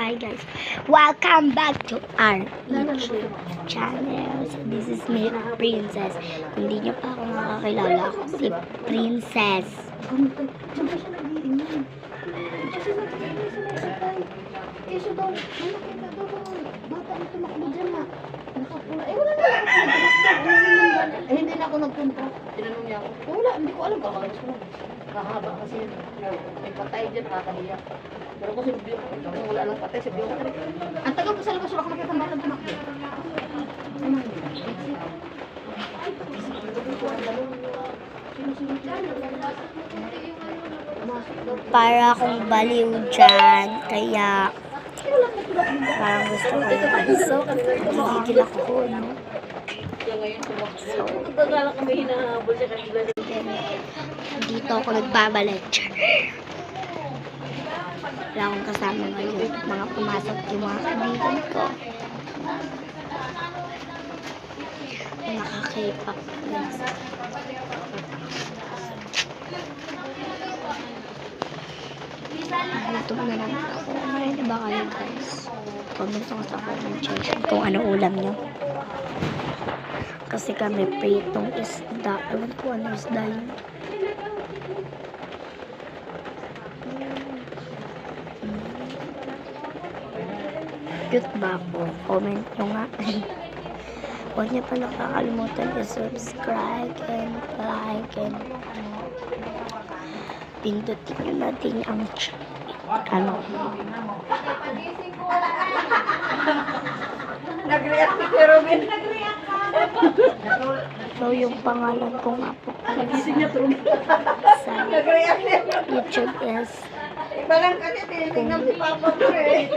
Hi guys, welcome back to our YouTube channel. So this is me, Princess. Kung hindi niyo pa ako nakakilala, ako si Princess. Keso daw, nakita daw bata ang tumakbo dyan na. Nakapula. Wala na. Hindi na ako nagpunta. Tinanong niya ako. Wala, hindi ko alam. Kakalas ko. Kahaba kasi yun. May patay dyan, kakahiya. Pero kasi wala lang patay, sabi ko. Ang tagal ko sa labas, wala ko makita ang bata tumakbo. Para akong baliw dyan, kaya parang gusto ko yun. So, gigigil ako, no? So, dito ako nagbabalik. Wala akong kasama ngayon. Mga pumasok yung mga kaibigan ko. Nakaka-K-pop. Gutom na lang ako. Marami ba kayo guys? Comment nyo sa comment section kung ano ulam nyo. Kasi kami pritong isda. Ewan ko ano isda yun. Cute ba ako? Comment nyo nga. Huwag niyo pa nakakalimutan i-subscribe and like and pindutin nyo natin ang ano. Nag-react si Robin. So yung pangalan ko nga po sa YouTube is Iba lang kasi tinitingnan si Papa ko eh.